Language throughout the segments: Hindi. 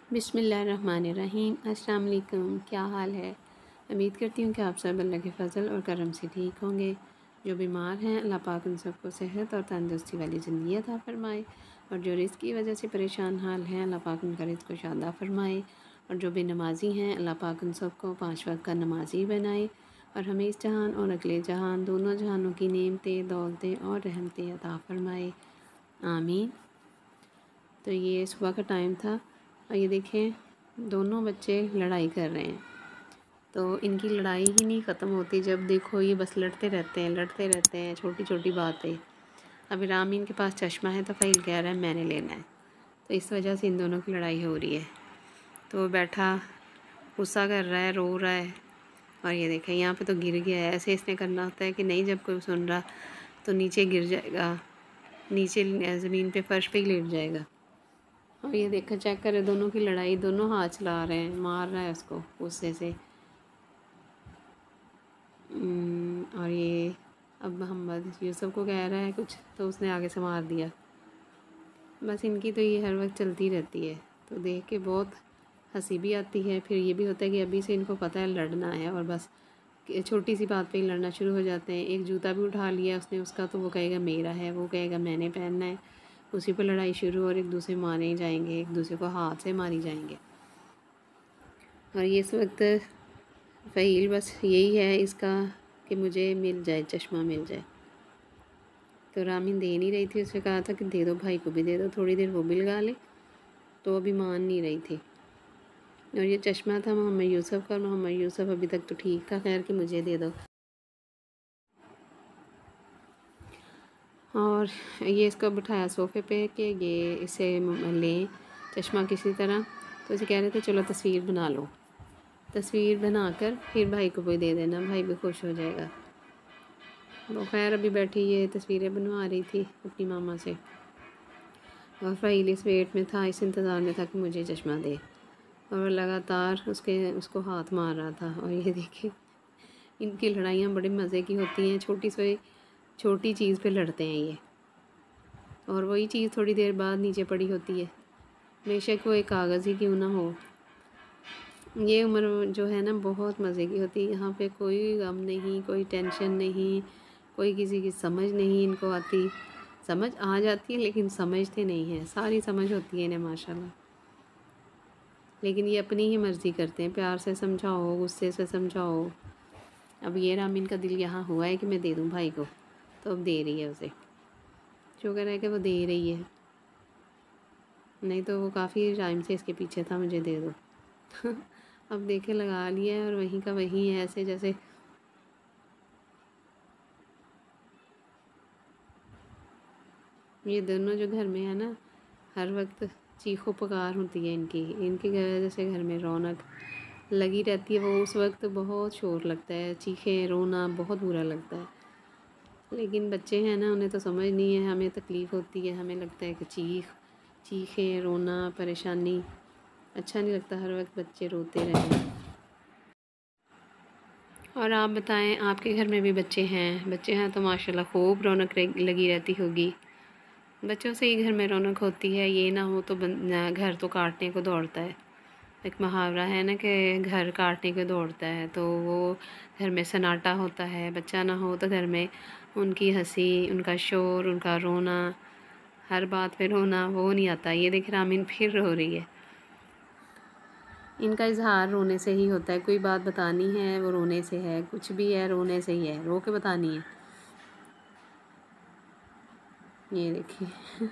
बिस्मिल्लाहिर्रहमानिर्रहीम। अस्सलाम वालेकुम। क्या हाल है? उम्मीद करती हूँ कि आप सब अल्लाह के फ़ज़ल और करम से ठीक होंगे। जो बीमार हैं अल्लाह पाक उन सबको सेहत और तंदुरुस्ती वाली ज़िंदगी अता फ़रमाए, और जो रिज़्क़ की वजह से परेशान हाल हैं अल्लाह पाक उनका रिज़्क़ को शादा फ़रमाए, और जो बेनमाज़ी हैं अल्लाह पाक उन सबको 5 वक्त का नमाज़ी बनाए, और हमें इस जहान और अगले जहान दोनों जहानों की नेमतें, दौलतें और रहमतें अता फ़रमाए, आमीन। तो ये सुबह का टाइम था और ये देखें दोनों बच्चे लड़ाई कर रहे हैं। तो इनकी लड़ाई ही नहीं ख़त्म होती, जब देखो ये बस लड़ते रहते हैं छोटी छोटी बात पे। अभी रामीन के पास चश्मा है तो फ़हील कह रहा है मैंने लेना है, तो इस वजह से इन दोनों की लड़ाई हो रही है। तो वो बैठा गुस्सा कर रहा है, रो रहा है, और ये देखें यहाँ पे तो गिर गया है। ऐसे इसने करना होता है कि नहीं, जब कोई सुन रहा तो नीचे गिर जाएगा, नीचे ज़मीन पे फर्श पे ही लेट जाएगा। और ये देखो चेक करें दोनों की लड़ाई, दोनों हाथ चला रहे हैं, मार रहा है उसको गुस्से से। और ये अब मोहम्मद यूसुफ को कह रहा है कुछ तो उसने आगे से मार दिया। बस इनकी तो ये हर वक्त चलती रहती है, तो देख के बहुत हंसी भी आती है। फिर ये भी होता है कि अभी से इनको पता है लड़ना है, और बस छोटी सी बात पे ही लड़ना शुरू हो जाते हैं। एक जूता भी उठा लिया उसने उसका, तो वो कहेगा मेरा है, वो कहेगा मैंने पहनना है, उसी पर लड़ाई शुरू, और एक दूसरे मारे ही जाएंगे, एक दूसरे को हाथ से मारी जाएंगे। और ये इस वक्त फ़हील बस यही है इसका कि मुझे मिल जाए, चश्मा मिल जाए। तो रामीन दे नहीं रही थी, उसने कहा था कि दे दो, भाई को भी दे दो, थोड़ी देर वो भी लगा ले, तो अभी मान नहीं रही थी। और ये चश्मा था मोहम्मद यूसुफ का, और मोहम्मद यूसुफ अभी तक तो ठीक था खैर कि मुझे दे दो। और ये इसको बिठाया सोफ़े पे कि ये इसे लें चश्मा किसी तरह, तो इसे कह रहे थे चलो तस्वीर बना लो, तस्वीर बनाकर फिर भाई को भी दे देना, भाई भी खुश हो जाएगा। वो खैर अभी बैठी ये तस्वीरें बनवा रही थी अपनी मामा से, और फ़हील इस वेट में था, इस इंतज़ार में था कि मुझे चश्मा दे, और लगातार उसको हाथ मार रहा था। और ये देखिए इनकी लड़ाइयाँ बड़े मज़े की होती हैं, छोटी चीज़ पे लड़ते हैं ये, और वही चीज़ थोड़ी देर बाद नीचे पड़ी होती है, बेशक वो एक कागज़ ही क्यों ना हो। ये उम्र जो है ना बहुत मज़े की होती है, यहाँ पे कोई गम नहीं, कोई टेंशन नहीं, कोई किसी की समझ नहीं इनको आती। समझ आ जाती है लेकिन समझते नहीं हैं, सारी समझ होती है इन्हें माशाल्लाह, लेकिन ये अपनी ही मर्ज़ी करते हैं। प्यार से समझाओ, गुस्से से समझाओ। अब ये रामीन का दिल यहाँ हुआ है कि मैं दे दूँ भाई को, तो अब दे रही है उसे, शुक्र है कि वो दे रही है, नहीं तो वो काफ़ी टाइम से इसके पीछे था मुझे दे दो। अब देखे लगा लिया है, और वहीं का वहीं है, ऐसे जैसे ये दोनों जो घर में है ना, हर वक्त चीखो पुकार होती है इनकी वजह से घर में रौनक लगी रहती है। वो उस वक्त बहुत शोर लगता है, चीखें रोना बहुत बुरा लगता है, लेकिन बच्चे हैं ना, उन्हें तो समझ नहीं है, हमें तकलीफ़ होती है, हमें लगता है कि चीखें रोना परेशानी अच्छा नहीं लगता, हर वक्त बच्चे रोते रहें। और आप बताएं आपके घर में भी बच्चे हैं तो माशाल्लाह खूब रौनक लगी रहती होगी। बच्चों से ही घर में रौनक होती है, ये ना हो तो घर तो काटने को दौड़ता है। एक मुहावरा है ना कि घर काटने को दौड़ता है, तो वो घर में सन्नाटा होता है, बच्चा ना हो तो घर में उनकी हंसी, उनका शोर, उनका रोना, हर बात पे रोना वो नहीं आता। ये देख रामीन फिर रो रही है, इनका इजहार रोने से ही होता है। कोई बात बतानी है वो रोने से है, कुछ भी है रोने से ही है, रो के बतानी है। ये देखिए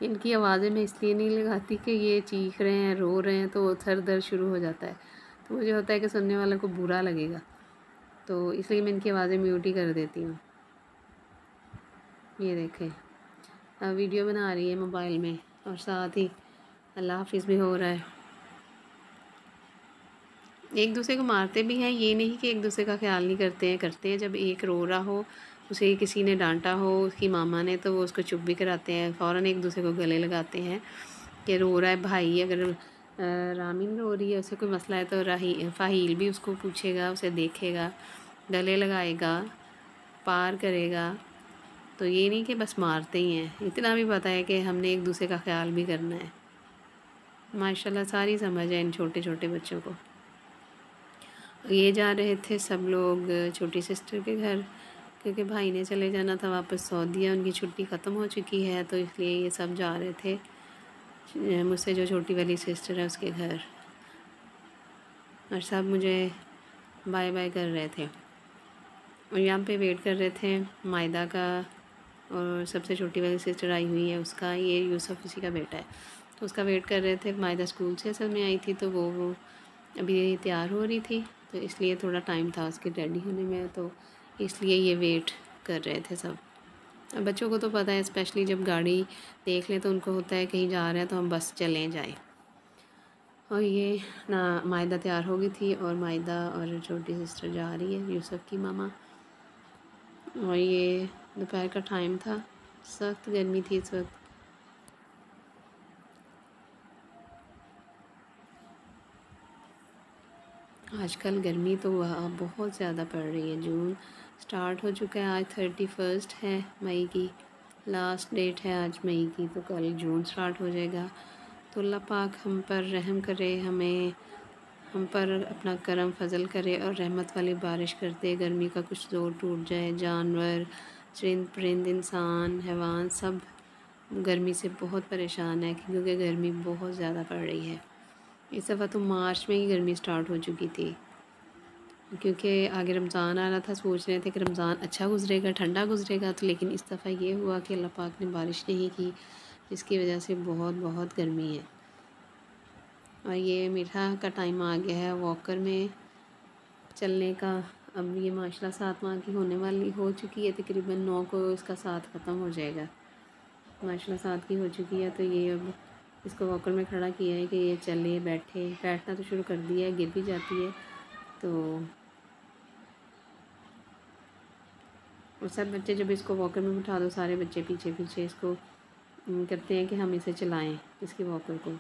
इनकी आवाज़ें मैं इसलिए नहीं लगाती कि ये चीख रहे हैं, रो रहे हैं तो सर दर्द शुरू हो जाता है, तो मुझे होता है कि सुनने वाले को बुरा लगेगा, तो इसलिए मैं इनकी आवाज़ें म्यूट ही कर देती हूँ। ये देखें अब वीडियो बना रही है मोबाइल में, और साथ ही अल्लाह हाफिज़ भी हो रहा है। एक दूसरे को मारते भी हैं, ये नहीं कि एक दूसरे का ख्याल नहीं करते हैं। जब एक रो रहा हो, उसे किसी ने डांटा हो उसकी मामा ने, तो वो उसको चुप भी कराते हैं, फ़ौरन एक दूसरे को गले लगाते हैं कि रो रहा है भाई। अगर रामीन रो रही है, उसे कोई मसला है, तो फ़हील भी उसको पूछेगा, उसे देखेगा, गले लगाएगा, पार करेगा। तो ये नहीं कि बस मारते ही हैं, इतना भी पता है कि हमने एक दूसरे का ख्याल भी करना है। माशाल्लाह सारी समझ है इन छोटे छोटे बच्चों को। ये जा रहे थे सब लोग छोटी सिस्टर के घर, क्योंकि भाई ने चले जाना था वापस सऊदीया, उनकी छुट्टी ख़त्म हो चुकी है, तो इसलिए ये सब जा रहे थे मुझसे जो छोटी वाली सिस्टर है उसके घर, और सब मुझे बाय बाय कर रहे थे। और यहाँ पे वेट कर रहे थे मायदा का, और सबसे छोटी वाली सिस्टर आई हुई है उसका, ये यूसुफ इसी का बेटा है, तो उसका वेट कर रहे थे। मायदा स्कूल से असल में आई थी, तो वो अभी तैयार हो रही थी, तो इसलिए थोड़ा टाइम था उसके रेडी होने में, तो इसलिए ये वेट कर रहे थे सब। अब बच्चों को तो पता है, स्पेशली जब गाड़ी देख लें तो उनको होता है कहीं जा रहे हैं तो हम बस चलें जाएं। और ये ना मायदा तैयार हो गई थी, और मायदा और छोटी सिस्टर जा रही है, यूसुफ की मामा। और ये दोपहर का टाइम था, सख्त गर्मी थी इस वक्त। आजकल गर्मी तो बहुत ज़्यादा पड़ रही है। जून स्टार्ट हो चुका है, आज 31 है मई की लास्ट डेट है आज मई की, तो कल जून स्टार्ट हो जाएगा। तो अल्लाह पाक हम पर रहम करे, हम पर अपना करम फजल करे और रहमत वाली बारिश करते, गर्मी का कुछ जोर टूट जाए। जानवर, चरिंद परिंद, इंसान, हैवान सब गर्मी से बहुत परेशान है, क्योंकि गर्मी बहुत ज़्यादा पड़ रही है। इस दफ़ा तो मार्च में ही गर्मी स्टार्ट हो चुकी थी, क्योंकि आगे रमज़ान आ रहा था, सोच रहे थे कि रमज़ान अच्छा गुजरेगा, ठंडा गुजरेगा, तो लेकिन इस दफ़ा ये हुआ कि अल्लाह पाक ने बारिश नहीं की, जिसकी वजह से बहुत बहुत गर्मी है। और ये मीठा का टाइम आ गया है वॉकर में चलने का। अब ये माशाल्लाह 7 माह की होने वाली हो चुकी है, तकरीबन 9 को इसका 7 ख़त्म हो जाएगा। माशाल्लाह 7 की हो चुकी है, तो ये अब इसको वॉकर में खड़ा किया है कि ये चले बैठे, बैठना तो शुरू कर दिया है, गिर भी जाती है तो। और सब बच्चे जब इसको वॉकर में बिठा दो, सारे बच्चे पीछे पीछे इसको करते हैं कि हम इसे चलाएं, इसके वॉकर को।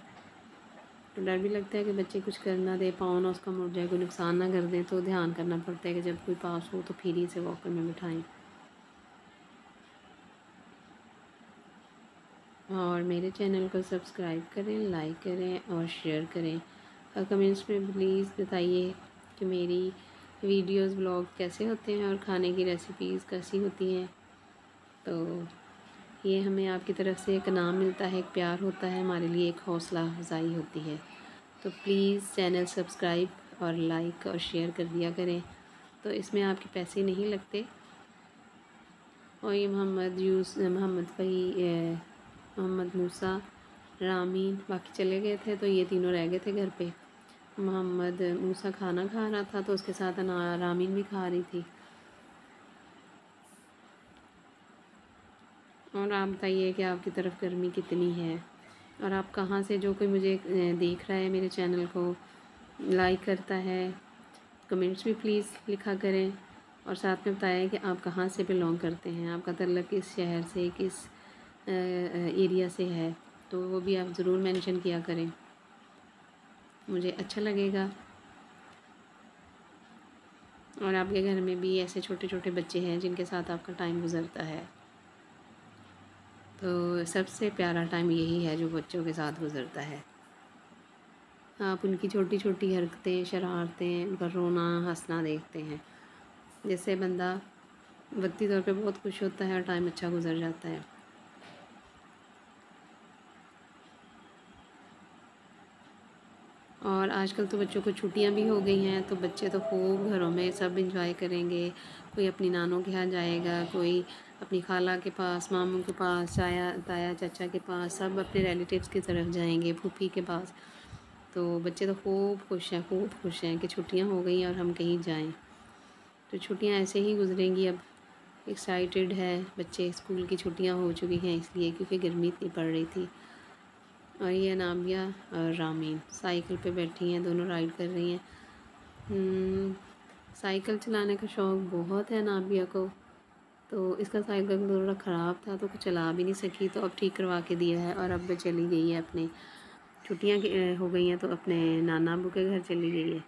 तो डर भी लगता है कि बच्चे कुछ कर ना दे, पाँव ना उसका मुड़ जाए, कोई नुकसान ना कर दें, तो ध्यान करना पड़ता है कि जब कोई पास हो तो फिर ही इसे वॉकर में बिठाएं। और मेरे चैनल को सब्सक्राइब करें, लाइक करें और शेयर करें, और कमेंट्स में प्लीज़ बताइए कि मेरी वीडियोस ब्लॉग कैसे होते हैं और खाने की रेसिपीज़ कैसी होती हैं। तो ये हमें आपकी तरफ से एक इनाम मिलता है, एक प्यार होता है, हमारे लिए एक हौसला अफजाई होती है। तो प्लीज़ चैनल सब्सक्राइब और लाइक और शेयर कर दिया करें, तो इसमें आपके पैसे नहीं लगते। और ये मोहम्मद मूसा, रामीन बाकी चले गए थे, तो ये तीनों रह गए थे घर पे। मोहम्मद मूसा खाना खा रहा था, तो उसके साथ रामीन भी खा रही थी। और आप बताइए कि आपकी तरफ गर्मी कितनी है, और आप कहाँ से, जो कोई मुझे देख रहा है मेरे चैनल को लाइक करता है, कमेंट्स भी प्लीज़ लिखा करें, और साथ में बताएं कि आप कहाँ से बिलोंग करते हैं, आपका ताल्लुक़ किस शहर से, किस एरिया से है, तो वो भी आप ज़रूर मेंशन किया करें, मुझे अच्छा लगेगा। और आपके घर में भी ऐसे छोटे छोटे बच्चे हैं जिनके साथ आपका टाइम गुज़रता है, तो सबसे प्यारा टाइम यही है जो बच्चों के साथ गुज़रता है। आप उनकी छोटी छोटी हरकतें, शरारतें, उनका रोना हंसना देखते हैं, जिससे बंदा वक्ती तौर पे बहुत खुश होता है और टाइम अच्छा गुजर जाता है। और आजकल तो बच्चों को छुट्टियां भी हो गई हैं, तो बच्चे तो खूब घरों में सब इंजॉय करेंगे। कोई अपनी नानों के यहाँ जाएगा, कोई अपनी खाला के पास, मामू के पास, ताया चाचा के पास, सब अपने रिलेटिव्स की तरफ जाएंगे, फूफी के पास। तो बच्चे तो खूब खुश हैं कि छुट्टियां हो गई हैं और हम कहीं जाएं। तो छुट्टियां ऐसे ही गुजरेंगी। अब एक्साइटेड है बच्चे, स्कूल की छुट्टियां हो चुकी हैं इसलिए, क्योंकि गर्मी इतनी पड़ रही थी। और ये नाबिया और रामीन साइकिल पे बैठी हैं, दोनों राइड कर रही हैं। साइकिल चलाने का शौक़ बहुत है नाबिया को, तो इसका साइकिल थोड़ा ख़राब था तो चला भी नहीं सकी, तो अब ठीक करवा के दिया है, और अब चली गई है अपने, छुट्टियां हो गई हैं तो अपने नाना अबू के घर चली गई है।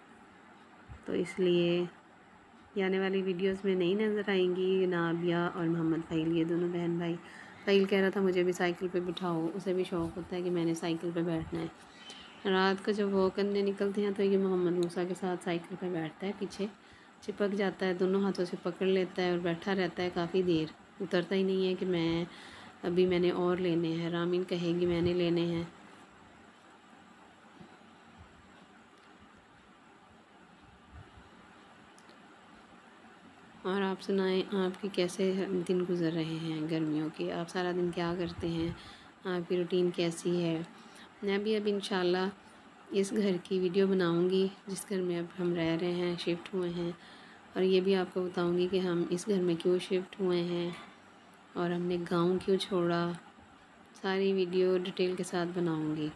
तो इसलिए ये आने वाली वीडियोस में नहीं नज़र आएंगी नाबिया और मोहम्मद फ़हील, ये दोनों बहन भाई। फ़हील कह रहा था मुझे भी साइकिल पे बिठाओ, उसे भी शौक़ होता है कि मैंने साइकिल पे बैठना है, रात को जब वॉक करने निकलते हैं तो ये मोहम्मद मूसा के साथ साइकिल पर बैठता है, पीछे चिपक जाता है, दोनों हाथों से पकड़ लेता है और बैठा रहता है काफ़ी देर। उतरता ही नहीं है कि मैंने और लेने हैं। रामीन कहेगी मैंने लेने हैं। और आप सुनाएं, आपके कैसे दिन गुजर रहे हैं गर्मियों के? आप सारा दिन क्या करते हैं? आपकी रूटीन कैसी है? मैं भी अब इंशाल्लाह इस घर की वीडियो बनाऊंगी जिस घर में अब हम रह रहे हैं, शिफ्ट हुए हैं, और ये भी आपको बताऊंगी कि हम इस घर में क्यों शिफ्ट हुए हैं और हमने गांव क्यों छोड़ा। सारी वीडियो डिटेल के साथ बनाऊंगी।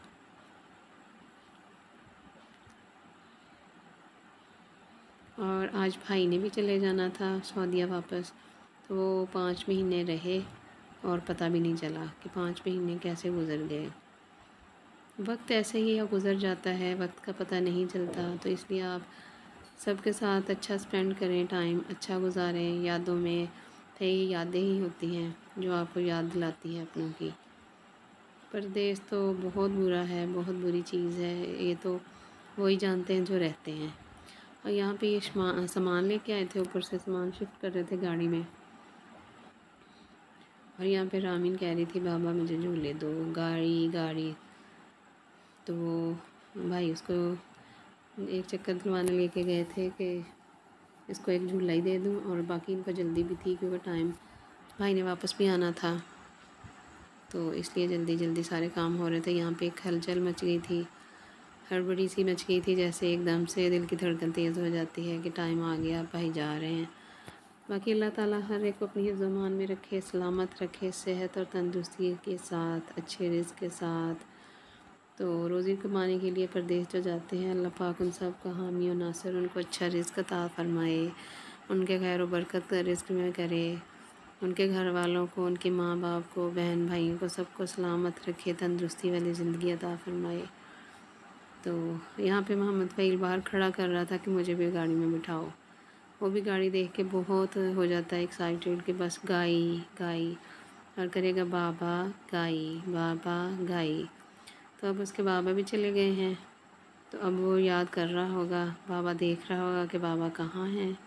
और आज भाई ने भी चले जाना था सऊदीया वापस, तो वो 5 महीने रहे और पता भी नहीं चला कि 5 महीने कैसे गुज़र गए। वक्त ऐसे ही गुज़र जाता है, वक्त का पता नहीं चलता। तो इसलिए आप सबके साथ अच्छा स्पेंड करें, टाइम अच्छा गुजारें। यादों में कई यादें ही होती हैं जो आपको याद दिलाती है अपनों की। परदेश तो बहुत बुरा है, बहुत बुरी चीज़ है। ये तो वही जानते हैं जो रहते हैं। और यहाँ पे ये सामान लेके आए थे, ऊपर से सामान शिफ्ट कर रहे थे गाड़ी में। और यहाँ पे रामीन कह रही थी बाबा मुझे झूले दो, गाड़ी गाड़ी। तो भाई उसको एक चक्कर दिलवाने लेके गए थे कि इसको एक झूला ही दे दूँ, और बाकी इनको जल्दी भी थी क्योंकि टाइम भाई ने वापस भी आना था, तो इसलिए जल्दी जल्दी सारे काम हो रहे थे। यहाँ पे एक हलचल मच गई थी, हड़बड़ी सी मच गई थी, जैसे एकदम से दिल की धड़कन तेज़ हो जाती है कि टाइम आ गया, भाई जा रहे हैं। बाकी अल्लाह ताला हर एक को अपनी हिफ्ज़-ओ-मान में रखे, सलामत रखे, सेहत और तंदुरुस्ती के साथ, अच्छे रिज़्क़ के साथ। तो रोज़ी कमाने के लिए परदेश जो जाते हैं, अल्लाह पाक उन सब का हामी और नासिर, उनको अच्छा रिज़्क़ अता फ़रमाए, उनके खैर व बरकत रिज़्क़ में करे, उनके घर वालों को, उनके माँ बाप को, बहन भाइयों को, सबको सलामत रखे, तंदुरुस्ती वाली ज़िंदगी अता फ़रमाए। तो यहाँ पे मोहम्मद फ़हील बाहर खड़ा कर रहा था कि मुझे भी गाड़ी में बिठाओ। वो भी गाड़ी देख के बहुत हो जाता है एक्साइटेड कि बस गाई गाई, और करेगा बाबा गाई बाबा गाई। तो अब उसके बाबा भी चले गए हैं, तो अब वो याद कर रहा होगा, बाबा देख रहा होगा कि बाबा कहाँ हैं।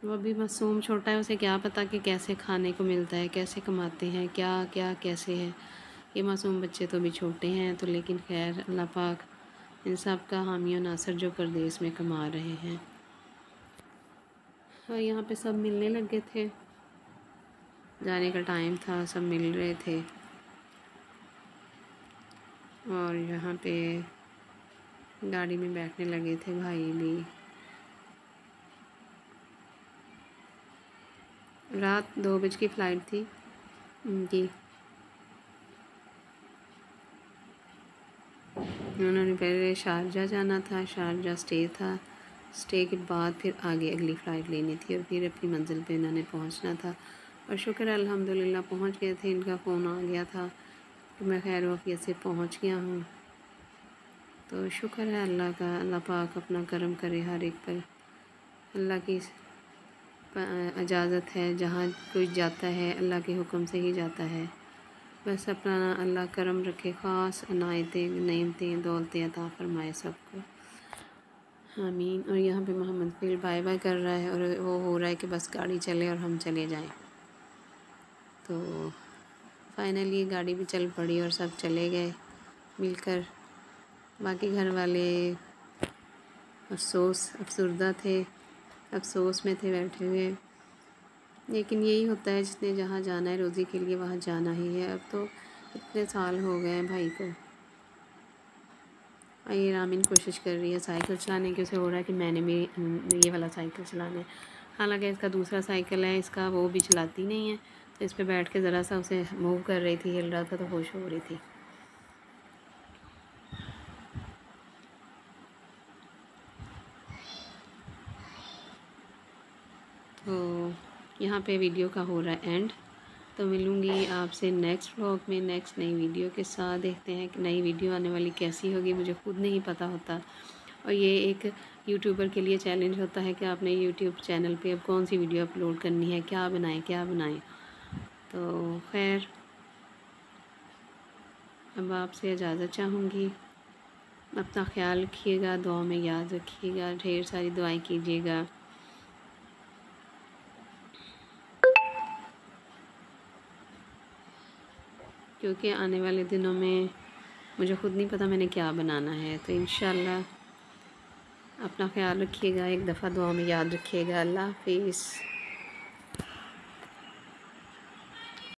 वो अभी मासूम छोटा है, उसे क्या पता कि कैसे खाने को मिलता है, कैसे कमाते हैं, क्या क्या कैसे है। ये मासूम बच्चे तो भी छोटे हैं, तो लेकिन खैर अल्लाह पाक इन सब का हामी और नासर जो परदेश में कमा रहे हैं। और यहाँ पे सब मिलने लगे थे, जाने का टाइम था, सब मिल रहे थे। और यहाँ पे गाड़ी में बैठने लगे थे भाई भी। रात 2 बजे की फ़्लाइट थी उनकी। उन्होंने पहले शारजा जाना था, शारजा स्टे था, स्टे के बाद फिर आगे अगली फ़्लाइट लेनी थी और फिर अपनी मंज़िल पे इन्होंने पहुंचना था। और शुक्र है अल्हम्दुलिल्लाह पहुंच गए थे। इनका फ़ोन आ गया था कि मैं खैर वाफियत से पहुंच गया हूँ। तो शुक्र है अल्लाह का, अल्लाह पाक अपना करम करे हर एक पर। अल्लाह की इजाज़त है, जहाँ कोई जाता है अल्लाह के हुक्म से ही जाता है। बस अपना अल्लाह करम रखे, ख़ास इनायतें नेमतें दौलतें अता फ़रमाए सबको, आमीन। और यहाँ पे मोहम्मद फ़हील बाय बाय कर रहा है और वो हो रहा है कि बस गाड़ी चले और हम चले जाएं। तो फाइनली गाड़ी भी चल पड़ी और सब चले गए मिलकर। बाकी घर वाले अफसरदा थे, अफसोस में थे बैठे हुए। लेकिन यही होता है, जिसने जहाँ जाना है रोज़ी के लिए वहाँ जाना ही है। अब तो इतने साल हो गए हैं भाई को। ये रामीन कोशिश कर रही है साइकिल चलाने की, उसे हो रहा है कि मैंने भी ये वाला साइकिल चलाना है। हालांकि इसका दूसरा साइकिल है, इसका वो भी चलाती नहीं है, तो इस पर बैठ के ज़रा सा उसे मूव कर रही थी, हिल रहा था तो खुश हो रही थी। तो यहाँ पे वीडियो का हो रहा है एंड। तो मिलूँगी आपसे नेक्स्ट व्लॉग में नेक्स्ट नई वीडियो के साथ। देखते हैं कि नई वीडियो आने वाली कैसी होगी, मुझे खुद नहीं पता होता। और ये एक यूट्यूबर के लिए चैलेंज होता है कि आपने यूट्यूब चैनल पे अब कौन सी वीडियो अपलोड करनी है, क्या बनाएं क्या बनाएं। तो खैर अब आपसे इजाज़त चाहूँगी। अपना ख्याल रखिएगा, दुआ में याद रखिएगा, ढेर सारी दुआएं कीजिएगा। क्योंकि आने वाले दिनों में मुझे ख़ुद नहीं पता मैंने क्या बनाना है। तो इंशाल्लाह अपना ख्याल रखिएगा, एक दफ़ा दुआ में याद रखिएगा। अल्लाह हाफ़िज़।